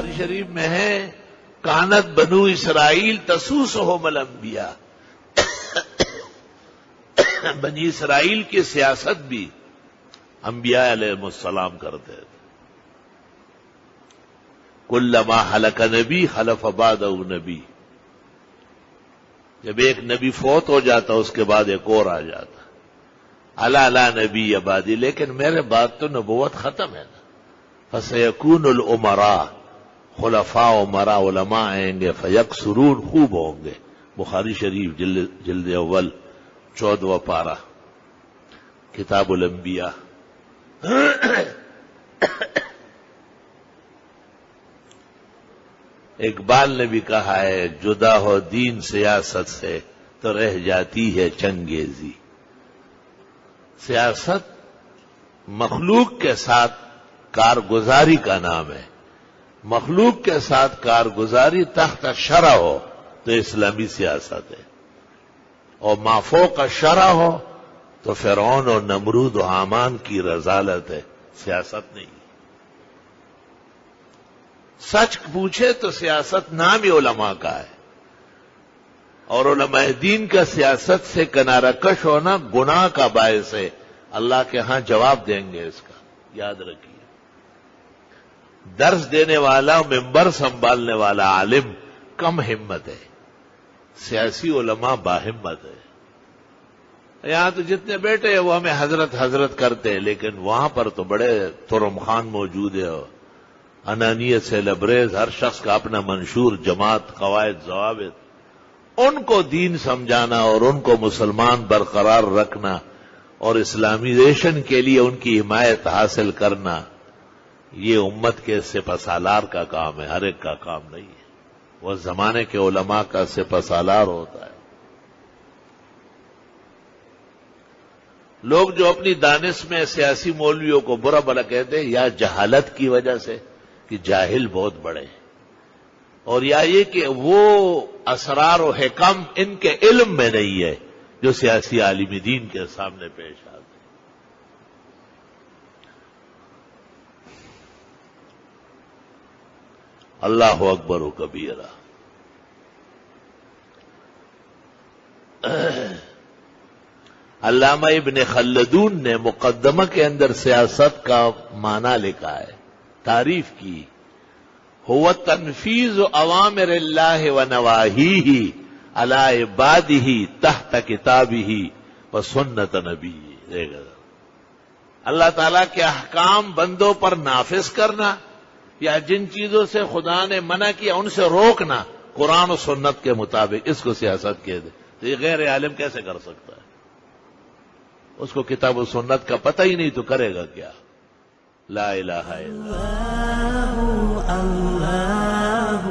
بخاری شریف میں ہے کانت بنو اسرائیل تسوسہم الانبیاء، بنی اسرائیل کی سیاست بھی انبیاء علیہ السلام کرتے تھے. کلما ہلک نبی خلف بعدہ نبی، جب ایک نبی فوت ہو جاتا اس کے بعد ایک اور آ جاتا. الا لا نبی بعدی، لیکن میرے بعد تو نبوت ختم ہے نا. فسیکون الامراء، خلفاء امراء علماء آئیں گے، فیکثرون، خوب ہوں گے. بخاری شریف جلد اول 14واں پارہ، کتاب الانبیاء. اقبال نے بھی کہا ہے جدا ہو دین سیاست سے تو رہ جاتی ہے چنگیزی. سیاست مخلوق کے ساتھ کارگزاری کا نام ہے. مخلوق کے ساتھ کارگزاری تحت شرع ہو تو اسلامی سیاست ہے، اور ما فوق شرع ہو تو فرعون اور نمرود و حامان کی رذالت ہے، سیاست نہیں. سچ پوچھے تو سیاست نام ہی علماء کا ہے، اور علماء دین کا سیاست سے کنارہ کش ہونا گناہ کا باعث ہے. اللہ کے ہاں جواب دیں گے اس کا، یاد رکھیے. درس دینے والا، ممبر سنبھالنے والا عالم کم ہمت ہے، سیاسی علماء باہمت ہے. یہاں تو جتنے بیٹے ہیں وہ ہمیں حضرت حضرت کرتے ہیں، لیکن وہاں پر تو بڑے ترم خان موجود ہے، انانیت سے لبریز، ہر شخص کا اپنا منشور، جماعت، قواعد، ضوابط. ان کو دین سمجھانا اور ان کو مسلمان برقرار رکھنا اور اسلامیزیشن کے لیے ان کی حمایت حاصل کرنا، یہ امت کے سپہ سالار کا کام ہے، ہر ایک کا کام نہیں ہے. وہ زمانے کے علماء کا سپہ سالار ہوتا ہے. لوگ جو اپنی دانش میں سیاسی مولویوں کو برا بھلا کہتے ہیں، یا جہالت کی وجہ سے کہ جاہل بہت بڑے ہیں، اور یا یہ کہ وہ اسرار و حکم ان کے علم میں نہیں ہے جو سیاسی عالم دین کے سامنے پیش آتے. اللہ اکبر و کبیرہ. علامہ ابن خلدون نے مقدمہ کے اندر سیاست کا معنی لکھا ہے، تعریف کی. هو تنفیذ اوامر اللہ و نواہیہ علی عبادہ تحت کتابہ و سنت نبیہ. اللہ تعالیٰ کے احکام بندوں پر نافذ کرنا، یا جن چیزوں سے خدا نے منع کیا ان سے روکنا قرآن و سنت کے مطابق، اس کو سیاست کہہ دے. تو یہ غیر عالم کیسے کر سکتا ہے؟ اس کو کتاب و سنت کا پتہ ہی نہیں تو کرے گا کیا؟ لا الہ الا اللہ.